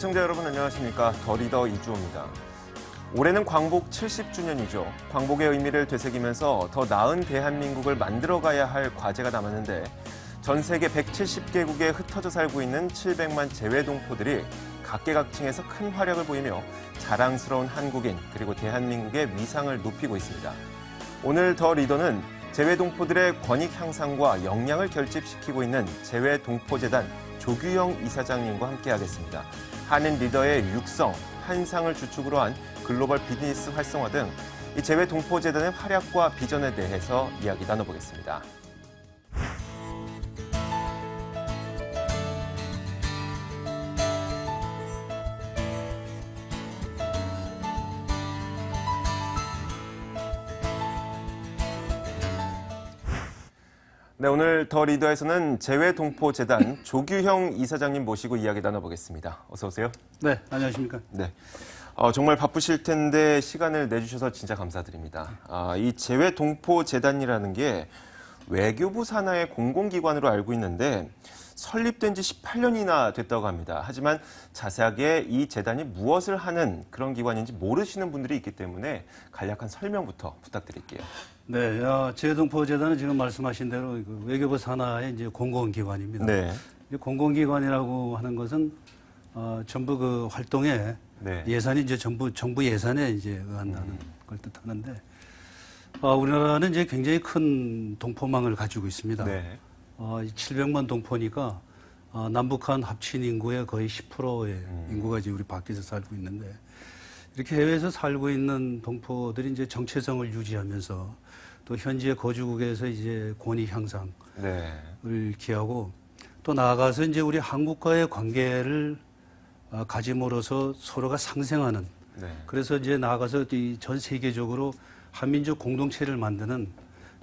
시청자 여러분 안녕하십니까. 더 리더 이주호입니다. 올해는 광복 70주년이죠. 광복의 의미를 되새기면서 더 나은 대한민국을 만들어가야 할 과제가 남았는데 전 세계 170개국에 흩어져 살고 있는 700만 재외동포들이 각계각층에서 큰 활약을 보이며 자랑스러운 한국인 그리고 대한민국의 위상을 높이고 있습니다. 오늘 더 리더는 재외동포들의 권익 향상과 역량을 결집시키고 있는 재외동포재단 조규영 이사장님과 함께하겠습니다. 한인 리더의 육성, 한상을 주축으로 한 글로벌 비즈니스 활성화 등 이 재외동포재단의 활약과 비전에 대해서 이야기 나눠보겠습니다. 네, 오늘 더 리더에서는 재외동포재단 조규형 이사장님 모시고 이야기 나눠보겠습니다. 어서 오세요. 네, 안녕하십니까. 네, 정말 바쁘실 텐데 시간을 내주셔서 진짜 감사드립니다. 이 재외동포재단이라는 게 외교부 산하의 공공기관으로 알고 있는데 설립된 지 18년이나 됐다고 합니다. 하지만 자세하게 이 재단이 무엇을 하는 그런 기관인지 모르시는 분들이 있기 때문에 간략한 설명부터 부탁드릴게요. 네, 재외동포재단은 지금 말씀하신 대로 외교부 산하의 이제 공공기관입니다. 네. 이 공공기관이라고 하는 것은 전부 그 활동에 네. 예산이 이제 전부 정부 예산에 이제 의한다는 걸 뜻하는데 우리나라는 이제 굉장히 큰 동포망을 가지고 있습니다. 네. 700만 동포니까 남북한 합친 인구의 거의 10%의 인구가 이제 우리 밖에서 살고 있는데 이렇게 해외에서 살고 있는 동포들이 이제 정체성을 유지하면서 또 현지의 거주국에서 이제 권익 향상을 네. 기하고 또 나아가서 이제 우리 한국과의 관계를 가짐으로써 서로가 상생하는 네. 그래서 이제 나아가서 이 전 세계적으로 한민족 공동체를 만드는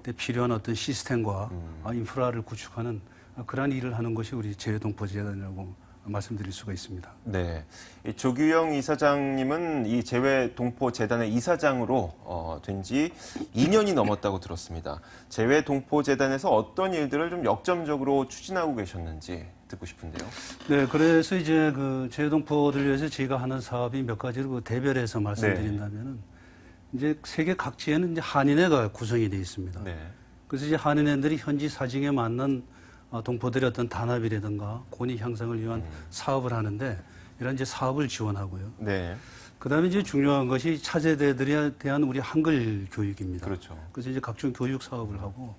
데 필요한 어떤 시스템과 인프라를 구축하는 그러한 일을 하는 것이 우리 재외동포재단이라고 말씀드릴 수가 있습니다. 네, 이 조규영 이사장님은 이 재외동포재단의 이사장으로 된 지 2년이 넘었다고 들었습니다. 재외동포재단에서 어떤 일들을 좀 역점적으로 추진하고 계셨는지 듣고 싶은데요. 네, 그래서 이제 그 재외동포들 위해서 저희가 하는 사업이 몇 가지로 대별해서 말씀드린다면은 이제 세계 각지에는 이제 한인회가 구성이 되어 있습니다. 네. 그래서 이제 한인회들이 현지 사정에 맞는 동포들의 어떤 단합이라든가 권익 향상을 위한 사업을 하는데 이런 이제 사업을 지원하고요. 네. 그다음에 이제 중요한 것이 차세대들에 대한 우리 한글 교육입니다. 그렇죠. 그래서 이제 각종 교육 사업을 하고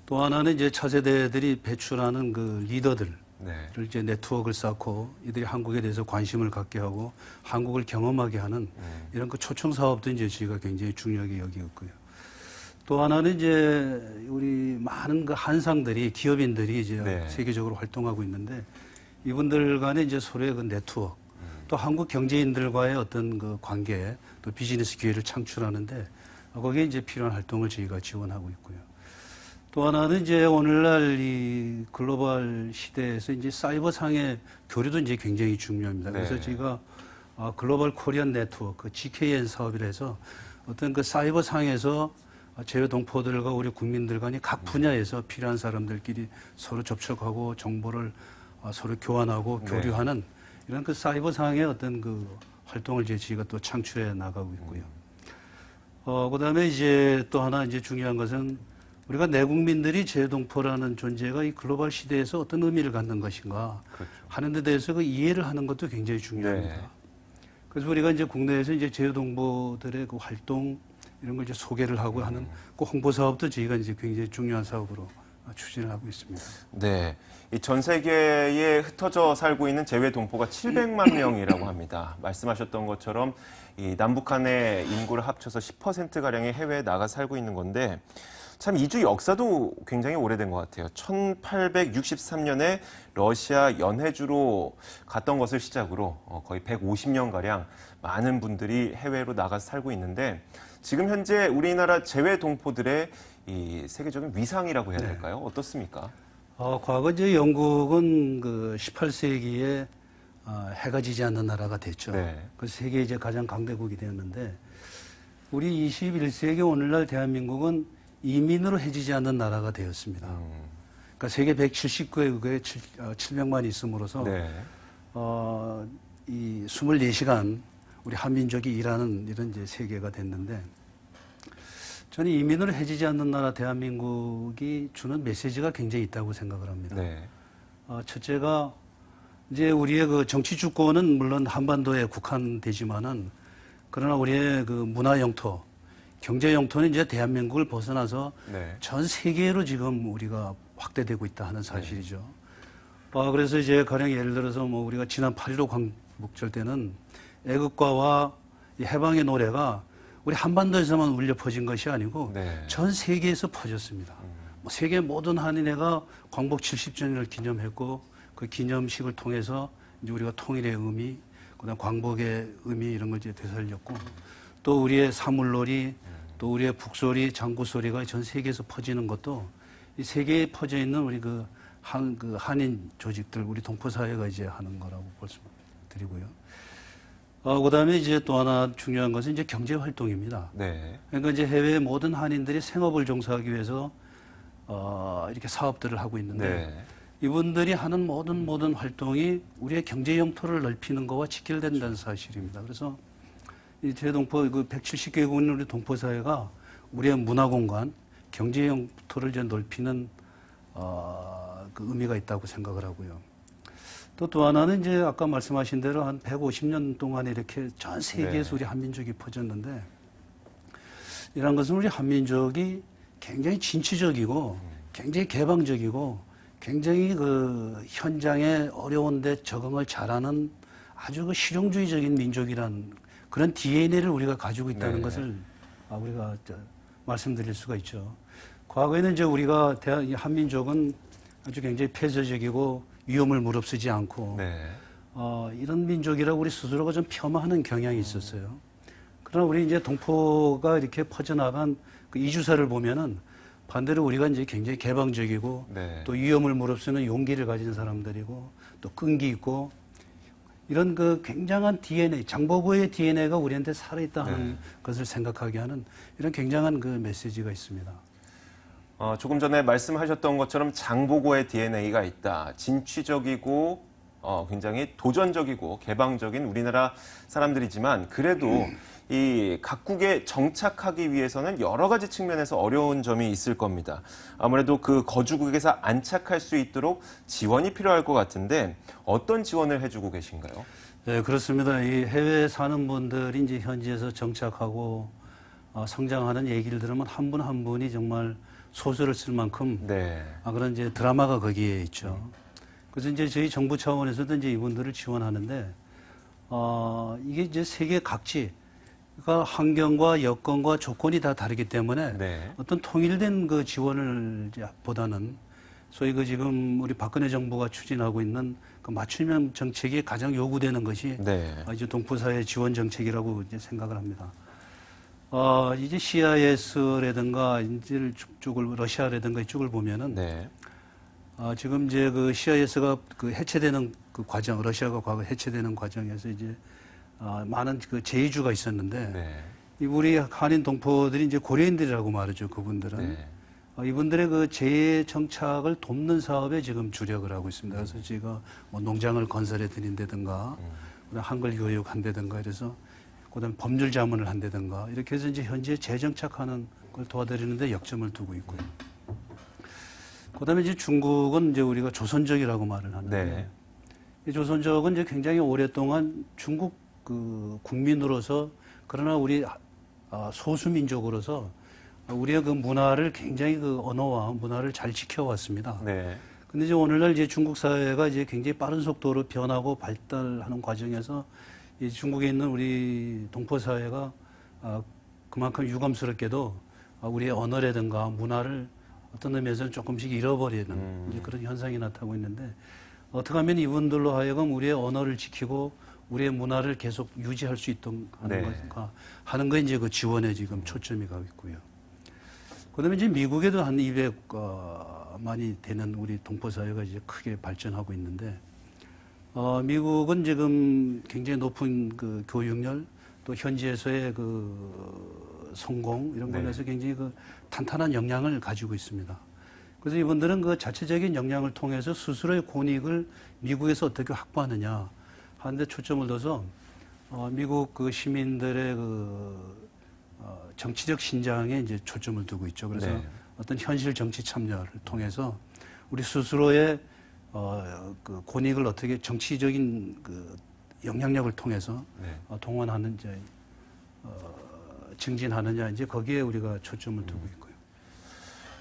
또 하나는 이제 차세대들이 배출하는 그 리더들 네. 이제 네트워크를 쌓고 이들이 한국에 대해서 관심을 갖게 하고 한국을 경험하게 하는 이런 그 초청 사업도 이제 저희가 굉장히 중요하게 여기었고요. 또 하나는 이제 우리 많은 그 한상들이 기업인들이 이제 네. 세계적으로 활동하고 있는데 이분들 간에 이제 서로의 그 네트워크 또 한국 경제인들과의 어떤 그 관계 또 비즈니스 기회를 창출하는데 거기에 이제 필요한 활동을 저희가 지원하고 있고요. 또 하나는 이제 오늘날 이 글로벌 시대에서 이제 사이버상의 교류도 이제 굉장히 중요합니다. 그래서 저희가 글로벌 코리안 네트워크, GKN 사업이라 해서 어떤 그 사이버상에서 재외동포들과 우리 국민들 간이 각 분야에서 필요한 사람들끼리 서로 접촉하고 정보를 서로 교환하고 교류하는 이런 그 사이버상의 어떤 그 활동을 이제 저희가 또 창출해 나가고 있고요. 그다음에 이제 또 하나 이제 중요한 것은 우리가 내국민들이 재외동포라는 존재가 이 글로벌 시대에서 어떤 의미를 갖는 것인가 하는 데 대해서 그 이해를 하는 것도 굉장히 중요합니다. 네. 그래서 우리가 이제 국내에서 이제 재외동포들의 그 활동 이런 걸 이제 소개를 하고 하는 그 홍보 사업도 저희가 이제 굉장히 중요한 사업으로 추진을 하고 있습니다. 네. 이 전 세계에 흩어져 살고 있는 재외동포가 700만 명이라고 합니다. 말씀하셨던 것처럼 이 남북한의 인구를 합쳐서 10%가량이 해외에 나가 살고 있는 건데 참 이주 역사도 굉장히 오래된 것 같아요. 1863년에 러시아 연해주로 갔던 것을 시작으로 거의 150년가량 많은 분들이 해외로 나가서 살고 있는데 지금 현재 우리나라 재외동포들의 이 세계적인 위상이라고 해야 될까요? 어떻습니까? 과거 이제 영국은 그 18세기에 해가 지지 않는 나라가 됐죠. 네. 그래서 세계 이제 가장 강대국이 되었는데 우리 21세기 오늘날 대한민국은 이민으로 해지지 않는 나라가 되었습니다. 그러니까 세계 179개국에 700만이 있음으로써 이 24시간 우리 한민족이 일하는 이런 이제 세계가 됐는데 저는 이민을 해지지 않는 나라 대한민국이 주는 메시지가 굉장히 있다고 생각을 합니다. 네. 첫째가 이제 우리의 그 정치 주권은 물론 한반도에 국한되지만은 그러나 우리의 그 문화 영토, 경제 영토는 이제 대한민국을 벗어나서 네. 전 세계로 지금 우리가 확대되고 있다 하는 사실이죠. 그래서 이제 가령 예를 들어서 뭐 우리가 지난 8.15 광복절 때는 애국가와 이 해방의 노래가 우리 한반도에서만 울려 퍼진 것이 아니고 네. 전 세계에서 퍼졌습니다. 뭐 세계 모든 한인회가 광복 70주년을 기념했고 그 기념식을 통해서 이제 우리가 통일의 의미, 그다음 광복의 의미 이런 걸 이제 되살렸고 또 우리의 사물놀이, 또 우리의 북소리, 장구소리가 전 세계에서 퍼지는 것도 이 세계에 퍼져 있는 우리 그 한인 조직들, 우리 동포사회가 이제 하는 거라고 말씀드리고요. 그다음에 이제 또 하나 중요한 것은 이제 경제 활동입니다. 네. 그러니까 이제 해외 모든 한인들이 생업을 종사하기 위해서 이렇게 사업들을 하고 있는데 네. 이분들이 하는 모든 활동이 우리의 경제 영토를 넓히는 것과 직결된다는 사실입니다. 그래서 이 대동포 그 170개국인 우리 동포사회가 우리의 문화 공간, 경제 영토를 이제 넓히는 그 의미가 있다고 생각을 하고요. 또 하나는 이제 아까 말씀하신 대로 한 150년 동안 이렇게 전 세계에서 네. 우리 한민족이 퍼졌는데 이런 것은 우리 한민족이 굉장히 진취적이고 굉장히 개방적이고 굉장히 그 현장에 어려운데 적응을 잘하는 아주 그 실용주의적인 민족이란 그런 DNA를 우리가 가지고 있다는 네. 것을 우리가 말씀드릴 수가 있죠. 과거에는 이제 우리가 한민족은 아주 굉장히 폐쇄적이고 위험을 무릅쓰지 않고 네. 이런 민족이라고 우리 스스로가 좀 폄하하는 경향이 있었어요. 그러나 우리 이제 동포가 이렇게 퍼져나간 그 이주사를 보면은 반대로 우리가 이제 굉장히 개방적이고 네. 또 위험을 무릅쓰는 용기를 가진 사람들이고 또 끈기 있고 이런 그 굉장한 DNA, 장보고의 DNA가 우리한테 살아있다 하는 네. 것을 생각하게 하는 이런 굉장한 그 메시지가 있습니다. 조금 전에 말씀하셨던 것처럼 장보고의 DNA가 있다. 진취적이고 굉장히 도전적이고 개방적인 우리나라 사람들이지만 그래도 이 각국에 정착하기 위해서는 여러 가지 측면에서 어려운 점이 있을 겁니다. 아무래도 그 거주국에서 안착할 수 있도록 지원이 필요할 것 같은데 어떤 지원을 해주고 계신가요? 네, 그렇습니다. 이 해외에 사는 분들이 이제 현지에서 정착하고 성장하는 얘기를 들으면 한 분 한 분이 정말 소설을 쓸 만큼 네. 그런 이제 드라마가 거기에 있죠. 그래서 이제 저희 정부 차원에서도 이제 이분들을 지원하는데 이게 이제 세계 각지 그러니까 환경과 여건과 조건이 다 다르기 때문에 네. 어떤 통일된 그 지원을 보다는 소위 그 지금 우리 박근혜 정부가 추진하고 있는 그 맞춤형 정책이 가장 요구되는 것이 네. 이제 동포사회 지원 정책이라고 이제 생각을 합니다. 이제 CIS라든가 이쪽을 러시아라든가 이쪽을 보면은 네. 지금 이제 그 CIS가 그 해체되는 그 과정, 러시아가 과거 해체되는 과정에서 이제 많은 그 제의주가 있었는데 네. 우리 한인 동포들이 이제 고려인들이라고 말하죠. 그분들은 네. 이분들의 그 재정착을 돕는 사업에 지금 주력을 하고 있습니다. 그래서 제가 뭐 농장을 건설해 드린다든가 한글 교육 한다든가 이래서 그다음에 법률 자문을 한다든가 이렇게 해서 이제 현지에 재정착하는 걸 도와드리는데 역점을 두고 있고요. 그다음에 이제 중국은 이제 우리가 조선족이라고 말을 하는데 네. 이 조선족은 이제 굉장히 오랫동안 중국 그 국민으로서 그러나 우리 소수민족으로서 우리의 그 문화를 굉장히 그 언어와 문화를 잘 지켜왔습니다. 네. 근데 이제 오늘날 이제 중국 사회가 이제 굉장히 빠른 속도로 변하고 발달하는 과정에서 이 중국에 있는 우리 동포 사회가 그만큼 유감스럽게도 우리의 언어라든가 문화를 어떤 의미에서는 조금씩 잃어버리는 이제 그런 현상이 나타나고 있는데 어떻게 하면 이분들로 하여금 우리의 언어를 지키고 우리의 문화를 계속 유지할 수 있도록 하는 네. 것인가 하는 거 이제 그 지원에 지금 초점이 가고 있고요. 그다음에 이제 미국에도 한 200만이 되는 우리 동포 사회가 이제 크게 발전하고 있는데 미국은 지금 굉장히 높은 그 교육열 또 현지에서의 그 성공 이런 면에서 굉장히 그 탄탄한 역량을 가지고 있습니다. 그래서 이분들은 그 자체적인 역량을 통해서 스스로의 권익을 미국에서 어떻게 확보하느냐 하는 데 초점을 둬서 미국 그 시민들의 정치적 신장에 이제 초점을 두고 있죠. 그래서 네. 어떤 현실 정치 참여를 통해서 우리 스스로의 그 권익을 어떻게 정치적인 그 영향력을 통해서 네. 동원하는 이제 증진하느냐 이제 거기에 우리가 초점을 두고 있고요.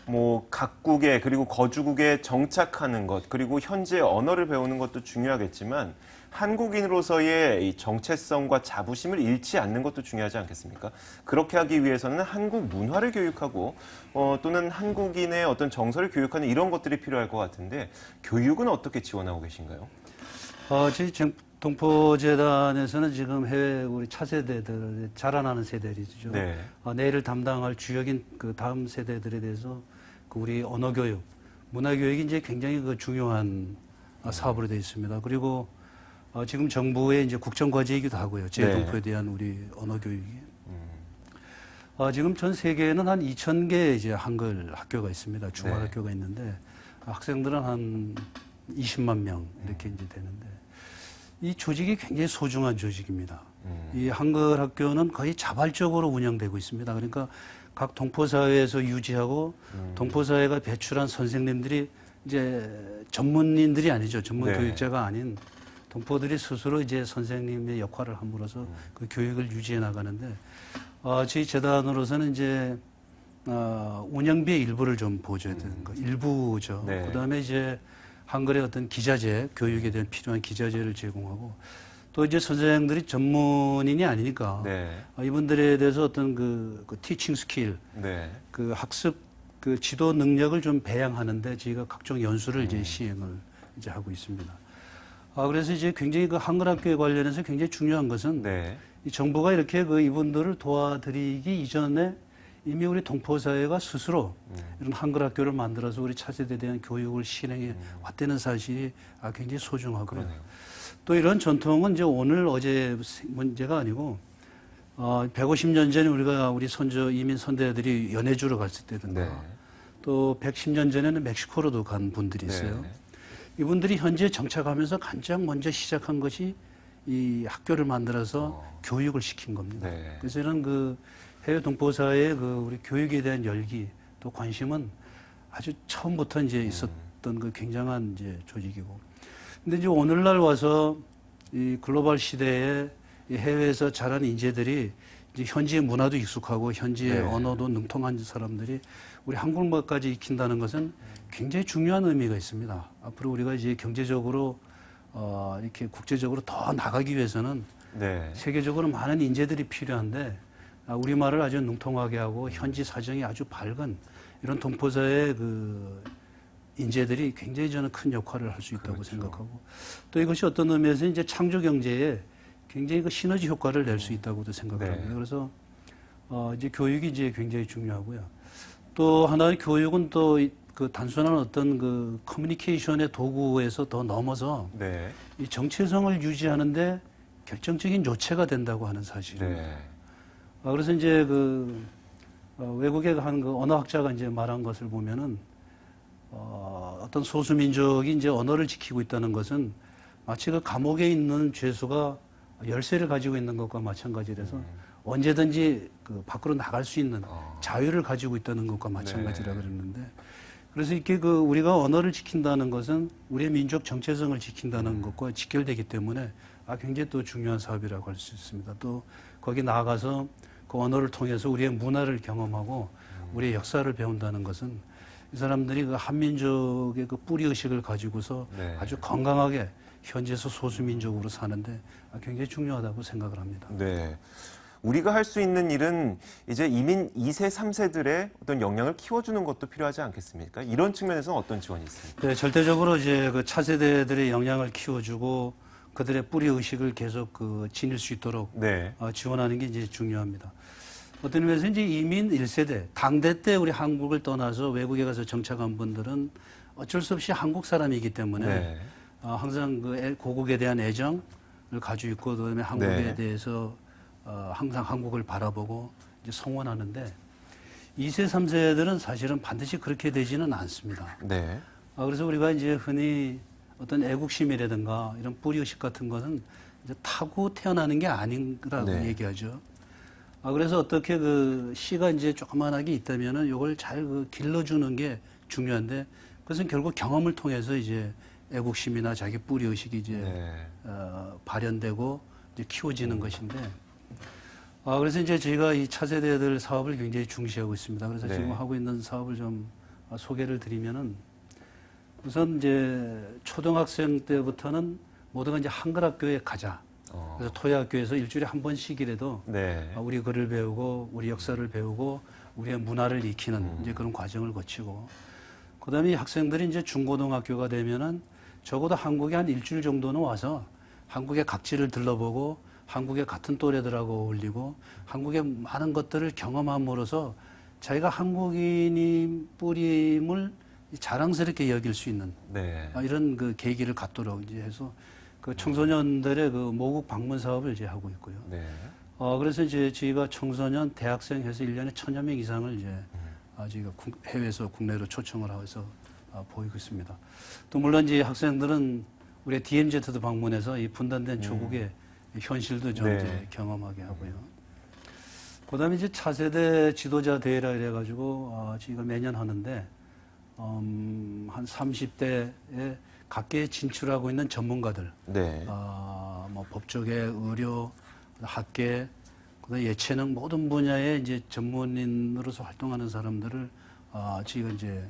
뭐 각국의 그리고 거주국에 정착하는 것 그리고 현지의 언어를 배우는 것도 중요하겠지만 한국인으로서의 이 정체성과 자부심을 잃지 않는 것도 중요하지 않겠습니까? 그렇게 하기 위해서는 한국 문화를 교육하고 또는 한국인의 어떤 정서를 교육하는 이런 것들이 필요할 것 같은데 교육은 어떻게 지원하고 계신가요? 저희 동포재단에서는 지금 해외 우리 차세대들 자라나는 세대들이죠. 네. 내일을 담당할 주역인 그 다음 세대들에 대해서 그 우리 언어 교육, 문화 교육이 이제 굉장히 그 중요한 사업으로 되어 있습니다. 그리고 지금 정부의 이제 국정 과제이기도 하고요. 재동포에 네. 대한 우리 언어 교육이. 지금 전 세계에는 한 2,000개 이제 한글 학교가 있습니다. 중학교가 네. 있는데 학생들은 한 20만 명 이렇게 이제 되는데 이 조직이 굉장히 소중한 조직입니다. 이 한글 학교는 거의 자발적으로 운영되고 있습니다. 그러니까 각 동포사회에서 유지하고 동포사회가 배출한 선생님들이 이제 전문인들이 아니죠. 전문 네. 교육자가 아닌 동포들이 스스로 이제 선생님의 역할을 함으로써 그 교육을 유지해 나가는데 저희 재단으로서는 이제 운영비의 일부를 좀 보줘야 되는 거 일부죠. 네. 그다음에 이제 한글의 어떤 기자재 교육에 대한 필요한 기자재를 제공하고 또 이제 선생님들이 전문인이 아니니까 네. 이분들에 대해서 어떤 그 티칭 스킬 네. 그 학습 그 지도 능력을 좀 배양하는데 저희가 각종 연수를 이제 시행을 이제 하고 있습니다. 그래서 이제 굉장히 그 한글 학교에 관련해서 굉장히 중요한 것은 네. 이 정부가 이렇게 그 이분들을 도와드리기 이전에 이미 우리 동포사회가 스스로 이런 한글 학교를 만들어서 우리 차세대에 대한 교육을 실행해 왔다는 사실이 굉장히 소중하고요. 그러네요. 또 이런 전통은 이제 오늘 어제 문제가 아니고 150년 전에 우리 선조 이민 선대들이 연해주로 갔을 때든가 네. 또 110년 전에는 멕시코로도 간 분들이 있어요. 네. 이분들이 현지에 정착하면서 가장 먼저 시작한 것이 이 학교를 만들어서 교육을 시킨 겁니다. 네. 그래서 이런 그 해외 동포사회의 그 우리 교육에 대한 열기 또 관심은 아주 처음부터 이제 있었던 그 굉장한 이제 조직이고. 근데 이제 오늘날 와서 이 글로벌 시대에 이 해외에서 자란 인재들이 이제 현지의 문화도 익숙하고 현지의 네. 언어도 능통한 사람들이 우리 한국말까지 익힌다는 것은 굉장히 중요한 의미가 있습니다. 앞으로 우리가 이제 경제적으로 이렇게 국제적으로 더 나가기 위해서는 네. 세계적으로 많은 인재들이 필요한데 우리말을 아주 능통하게 하고 현지 사정이 아주 밝은 이런 동포사의 그 인재들이 굉장히 저는 큰 역할을 할 수 있다고 그렇죠. 생각하고 또 이것이 어떤 의미에서 이제 창조 경제에 굉장히 그 시너지 효과를 낼 수 있다고도 생각합니다. 네. 그래서 이제 교육이 이제 굉장히 중요하고요. 또 하나의 교육은 또 그 단순한 어떤 그 커뮤니케이션의 도구에서 더 넘어서 네. 이 정체성을 유지하는데 결정적인 요체가 된다고 하는 사실입니다. 네. 그래서 이제 그 외국에 한 그 언어학자가 이제 말한 것을 보면은 어떤 소수민족이 이제 언어를 지키고 있다는 것은 마치 그 감옥에 있는 죄수가 열쇠를 가지고 있는 것과 마찬가지라서 언제든지 그 밖으로 나갈 수 있는 자유를 가지고 있다는 것과 마찬가지라 그랬는데 그래서 이렇게 그 우리가 언어를 지킨다는 것은 우리의 민족 정체성을 지킨다는 것과 직결되기 때문에 굉장히 또 중요한 사업이라고 할 수 있습니다. 또 거기 나아가서 그 언어를 통해서 우리의 문화를 경험하고 우리의 역사를 배운다는 것은 이 사람들이 그 한민족의 그 뿌리 의식을 가지고서 네. 아주 건강하게 현지에서 소수민족으로 사는데 굉장히 중요하다고 생각을 합니다. 네. 우리가 할 수 있는 일은 이제 이민 2세, 3세들의 어떤 역량을 키워주는 것도 필요하지 않겠습니까? 이런 측면에서는 어떤 지원이 있습니까? 네, 절대적으로 이제 그 차세대들의 역량을 키워주고 그들의 뿌리 의식을 계속 그 지닐 수 있도록 네. 지원하는 게 이제 중요합니다. 어떤 의미에서 이제 이민 1세대, 당대 때 우리 한국을 떠나서 외국에 가서 정착한 분들은 어쩔 수 없이 한국 사람이기 때문에 네. 항상 그 고국에 대한 애정을 가지고 있고 그다음에 한국에 네. 대해서 항상 한국을 바라보고 이제 성원하는데 2세, 3세들은 사실은 반드시 그렇게 되지는 않습니다. 네. 그래서 우리가 이제 흔히 어떤 애국심이라든가 이런 뿌리의식 같은 것은 이제 타고 태어나는 게 아닌라고 네. 얘기하죠. 그래서 어떻게 그 씨가 이제 조그만하게 있다면은 이걸 잘 길러주는 게 중요한데 그것은 결국 경험을 통해서 이제 애국심이나 자기 뿌리 의식이 이제 네. 발현되고 이제 키워지는 것인데 그래서 이제 저희가 이 차세대들 사업을 굉장히 중시하고 있습니다. 그래서 네. 지금 하고 있는 사업을 좀 소개를 드리면은 우선 이제 초등학생 때부터는 모두가 이제 한글학교에 가자. 그래서 토야학교에서 일주일에 한 번씩이라도 네. 우리 글을 배우고 우리 역사를 배우고 우리의 문화를 익히는 이제 그런 과정을 거치고 그다음에 이 학생들이 이제 중고등학교가 되면은 적어도 한국에 한 일주일 정도는 와서 한국의 각지를 들러보고 한국의 같은 또래들하고 어울리고 한국의 많은 것들을 경험함으로써 자기가 한국인인 뿌림을 자랑스럽게 여길 수 있는 네. 이런 그 계기를 갖도록 이제 해서 그 청소년들의 그 모국 방문 사업을 이제 하고 있고요. 네. 그래서 이제 저희가 청소년, 대학생 해서 1년에 1,000여 명 이상을 이제 저희가 해외에서 국내로 초청을 해서 보이고 있습니다. 또 물론 이제 학생들은 우리 DMZ도 방문해서 이 분단된 조국의 현실도 좀 네. 이제 경험하게 하고요. 그다음에 이제 차세대 지도자 대회라 이래가지고 저희가 매년 하는데 한 30대에 각계에 진출하고 있는 전문가들, 네. 뭐 법조계, 의료, 학계, 그다음에 예체능 모든 분야의 이제 전문인으로서 활동하는 사람들을 저희가 이제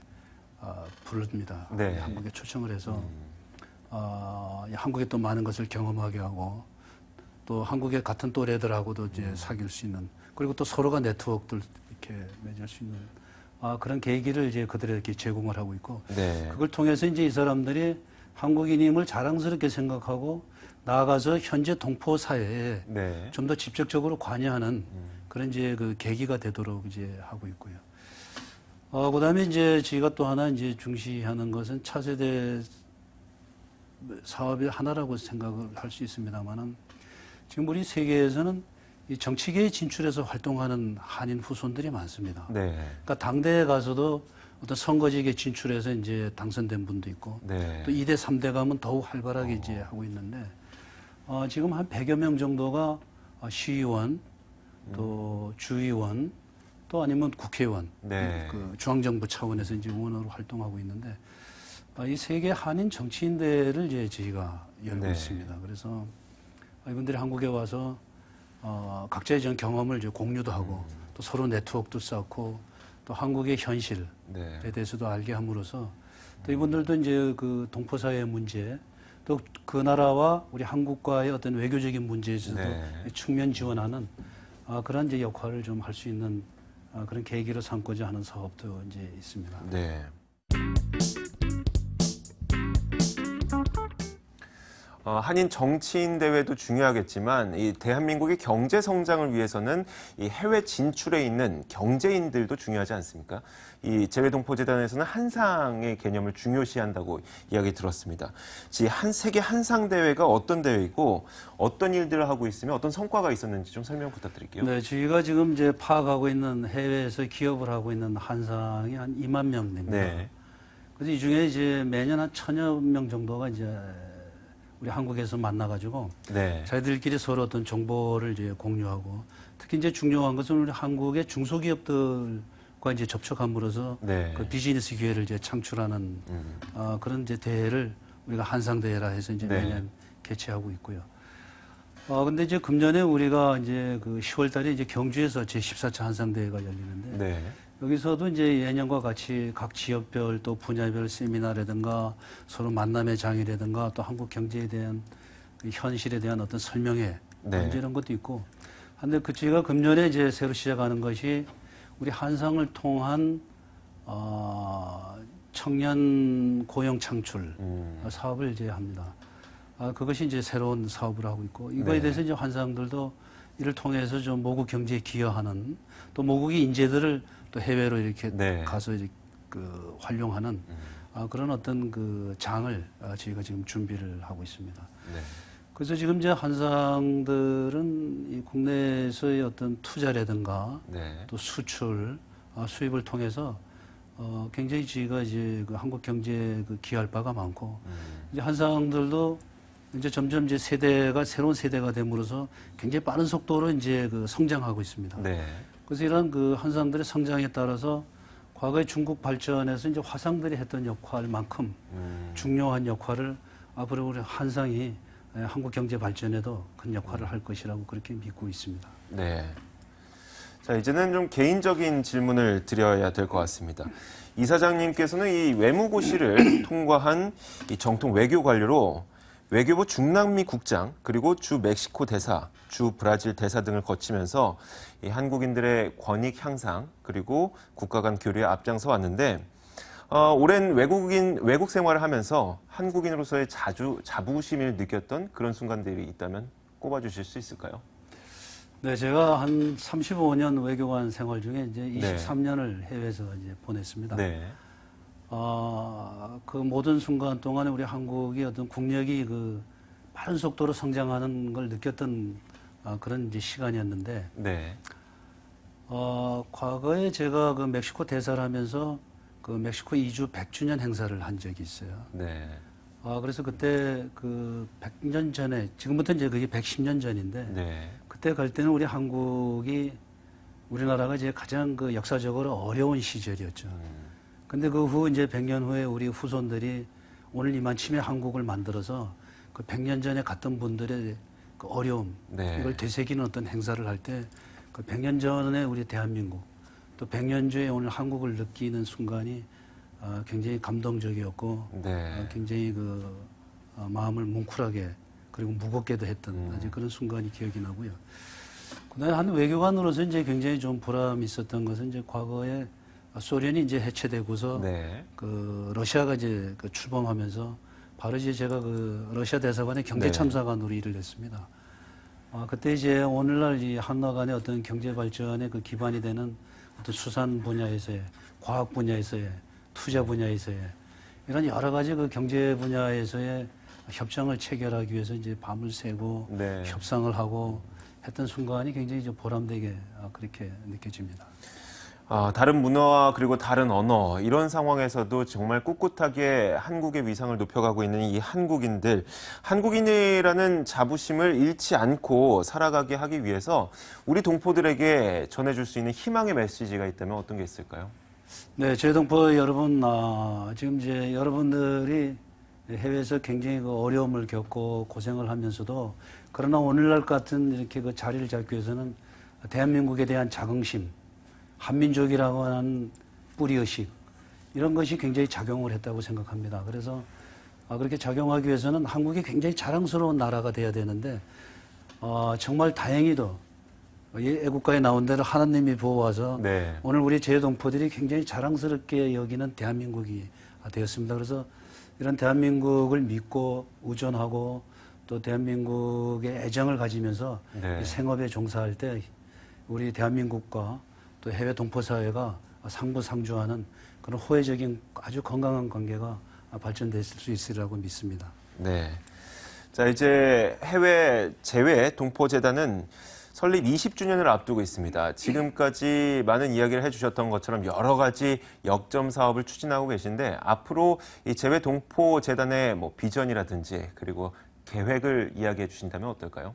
부릅니다. 네. 한국에 초청을 해서 한국에 또 많은 것을 경험하게 하고 또 한국의 같은 또래들하고도 이제 사귈 수 있는 그리고 또 서로가 네트워크들 이렇게 맺을 수 있는 그런 계기를 이제 그들에게 제공을 하고 있고 네. 그걸 통해서 이제 이 사람들이 한국인임을 자랑스럽게 생각하고 나아가서 현재 동포 사회에 네. 좀 더 직접적으로 관여하는 그런 이제 그 계기가 되도록 이제 하고 있고요. 그다음에 이제 저희가 또 하나 이제 중시하는 것은 차세대 사업의 하나라고 생각을 할 수 있습니다만은 지금 우리 세계에서는 이 정치계에 진출해서 활동하는 한인 후손들이 많습니다. 네. 그러니까 당대에 가서도 어떤 선거직에 진출해서 이제 당선된 분도 있고 네. 또 2대, 3대 가면 더욱 활발하게 이제 하고 있는데 지금 한 100여 명 정도가 시의원, 또 주의원, 또 아니면 국회의원, 네. 그 중앙정부 차원에서 이제 의원으로 활동하고 있는데 이 세계 한인 정치인대회를 이제 저희가 열고 네. 있습니다. 그래서 이분들이 한국에 와서 각자의 전 경험을 이제 공유도 하고 또 서로 네트워크도 쌓고 또 한국의 현실에 네. 대해서도 알게 함으로써 또 이분들도 이제 그 동포사회의 문제 또 그 나라와 우리 한국과의 어떤 외교적인 문제에서도 네. 측면 지원하는 그런 이제 역할을 좀 할 수 있는 그런 계기로 삼고자 하는 사업도 이제 있습니다. 네. 한인 정치인 대회도 중요하겠지만 이 대한민국의 경제 성장을 위해서는 이 해외 진출에 있는 경제인들도 중요하지 않습니까? 이 재외동포재단에서는 한상의 개념을 중요시한다고 이야기 들었습니다. 세계 한상 대회가 어떤 대회이고 어떤 일들을 하고 있으며 어떤 성과가 있었는지 좀 설명 부탁드릴게요. 네, 저희가 지금 이제 파악하고 있는 해외에서 기업을 하고 있는 한상이 한 2만 명 됩니다. 네. 그래서 이 중에 이제 매년 한 1,000여 명 정도가 이제 우리 한국에서 만나가지고 네. 저희들끼리 서로 어떤 정보를 이제 공유하고 특히 이제 중요한 것은 우리 한국의 중소기업들과 이제 접촉함으로써 네. 그 비즈니스 기회를 이제 창출하는 그런 이제 대회를 우리가 한상대회라 해서 이제 네. 매년 개최하고 있고요. 근데 이제 금년에 우리가 이제 그 10월 달에 이제 경주에서 제14차 한상대회가 열리는데 네. 여기서도 이제 예년과 같이 각 지역별 또 분야별 세미나라든가 서로 만남의 장이라든가 또 한국 경제에 대한 그 현실에 대한 어떤 설명회 네. 이런 것도 있고. 근데 그 저희가 금년에 이제 새로 시작하는 것이 우리 한상을 통한 청년 고용 창출 사업을 이제 합니다. 그것이 이제 새로운 사업을 하고 있고 이거에 네. 대해서 이제 한상들도 이를 통해서 좀 모국 경제에 기여하는 또 모국의 인재들을 또 해외로 이렇게 네. 가서 이렇게 그 활용하는 그런 어떤 그 장을 저희가 지금 준비를 하고 있습니다. 네. 그래서 지금 이제 한상들은 이 국내에서의 어떤 투자라든가 네. 또 수출, 수입을 통해서 굉장히 저희가 이제 그 한국 경제에 그 기여할 바가 많고 이제 한상들도 이제 점점 이제 새로운 세대가 됨으로써 굉장히 빠른 속도로 이제 그 성장하고 있습니다. 네. 그래서 이런 그 한상들의 성장에 따라서 과거의 중국 발전에서 이제 화상들이 했던 역할만큼 중요한 역할을 앞으로 우리 한상이 한국 경제 발전에도 큰 역할을 할 것이라고 그렇게 믿고 있습니다. 네. 자, 이제는 좀 개인적인 질문을 드려야 될 것 같습니다. 이사장님께서는 이 외무고시를 통과한 이 정통 외교 관료로 외교부 중남미 국장, 그리고 주 멕시코 대사, 주 브라질 대사 등을 거치면서 이 한국인들의 권익 향상, 그리고 국가 간 교류에 앞장서 왔는데, 오랜 외국 생활을 하면서 한국인으로서의 자부심을 느꼈던 그런 순간들이 있다면 꼽아주실 수 있을까요? 네, 제가 한 35년 외교관 생활 중에 이제 네. 23년을 해외에서 이제 보냈습니다. 네. 그 모든 순간 동안에 우리 한국이 어떤 국력이 그 빠른 속도로 성장하는 걸 느꼈던 그런 이제 시간이었는데, 네. 과거에 제가 그 멕시코 대사를 하면서 그 멕시코 이주 100주년 행사를 한 적이 있어요. 네. 그래서 그때 그 100년 전에, 지금부터 이제 그게 110년 전인데, 네. 그때 갈 때는 우리나라가 이제 가장 그 역사적으로 어려운 시절이었죠. 근데 그 후 이제 100년 후에 우리 후손들이 오늘 이만침의 한국을 만들어서 그 100년 전에 갔던 분들의 그 어려움, 네. 이걸 되새기는 어떤 행사를 할 때 그 100년 전에 우리 대한민국, 또 100년 뒤에 오늘 한국을 느끼는 순간이 굉장히 감동적이었고, 네. 굉장히 그 마음을 뭉클하게 그리고 무겁게도 했던 아주 그런 순간이 기억이 나고요. 그다음에 한 외교관으로서 이제 굉장히 좀 보람이 있었던 것은 이제 과거에 소련이 이제 해체되고서 네. 그 러시아가 이제 그 출범하면서 바로 이제 제가 그 러시아 대사관의 경제 네. 참사관으로 일을 했습니다. 그때 이제 오늘날 이 한나 간의 어떤 경제 발전의 그 기반이 되는 어떤 수산 분야에서의, 과학 분야에서의, 투자 분야에서의 이런 여러 가지 그 경제 분야에서의 협정을 체결하기 위해서 이제 밤을 새고 네. 협상을 하고 했던 순간이 굉장히 좀 보람되게 그렇게 느껴집니다. 다른 문화와 그리고 다른 언어, 이런 상황에서도 정말 꿋꿋하게 한국의 위상을 높여가고 있는 이 한국인들, 한국인이라는 자부심을 잃지 않고 살아가게 하기 위해서 우리 동포들에게 전해줄 수 있는 희망의 메시지가 있다면 어떤 게 있을까요? 네, 저희 동포 여러분, 지금 이제 여러분들이 해외에서 굉장히 그 어려움을 겪고 고생을 하면서도, 그러나 오늘날 같은 이렇게 그 자리를 잡기 위해서는 대한민국에 대한 자긍심, 한민족이라고 하는 뿌리의식, 이런 것이 굉장히 작용을 했다고 생각합니다. 그래서 그렇게 작용하기 위해서는 한국이 굉장히 자랑스러운 나라가 돼야 되는데, 정말 다행히도 이 애국가에 나온 대로 하나님이 보호와서 네. 오늘 우리 제동포들이 굉장히 자랑스럽게 여기는 대한민국이 되었습니다. 그래서 이런 대한민국을 믿고 의존하고 또 대한민국의 애정을 가지면서 네. 생업에 종사할 때 우리 대한민국과 또 해외 동포사회가 상부상조하는 그런 호혜적인 아주 건강한 관계가 발전됐을 수 있으리라고 믿습니다. 네. 자, 이제 해외 재외 동포재단은 설립 20주년을 앞두고 있습니다. 지금까지 많은 이야기를 해주셨던 것처럼 여러 가지 역점 사업을 추진하고 계신데, 앞으로 이 재외 동포재단의 뭐 비전이라든지 그리고 계획을 이야기해 주신다면 어떨까요?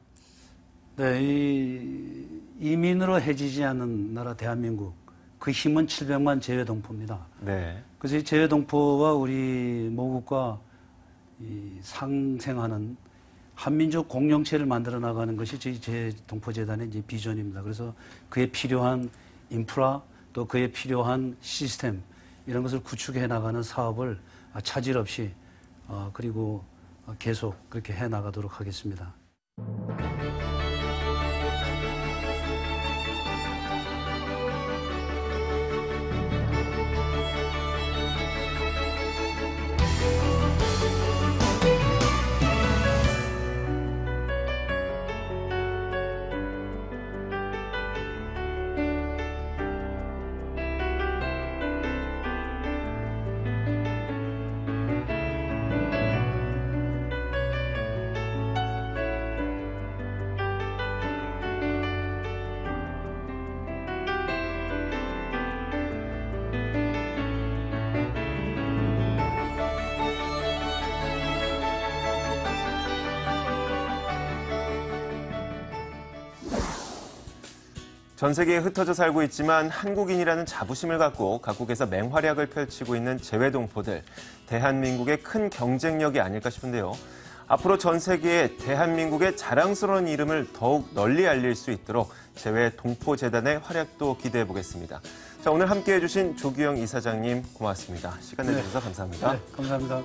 네, 이 이민으로 해지지 않는 나라 대한민국, 그 힘은 700만 재외동포입니다. 네. 그래서 이 재외동포와 우리 모국과 이 상생하는 한민족 공동체를 만들어 나가는 것이 저희 재외동포재단의 이제 비전입니다. 그래서 그에 필요한 인프라, 또 그에 필요한 시스템, 이런 것을 구축해 나가는 사업을 차질 없이 그리고 계속 그렇게 해 나가도록 하겠습니다. 전 세계에 흩어져 살고 있지만 한국인이라는 자부심을 갖고 각국에서 맹활약을 펼치고 있는 재외동포들, 대한민국의 큰 경쟁력이 아닐까 싶은데요. 앞으로 전 세계에 대한민국의 자랑스러운 이름을 더욱 널리 알릴 수 있도록 재외동포재단의 활약도 기대해 보겠습니다. 자, 오늘 함께해 주신 조규영 이사장님 고맙습니다. 시간 내주셔서 감사합니다. 네, 감사합니다.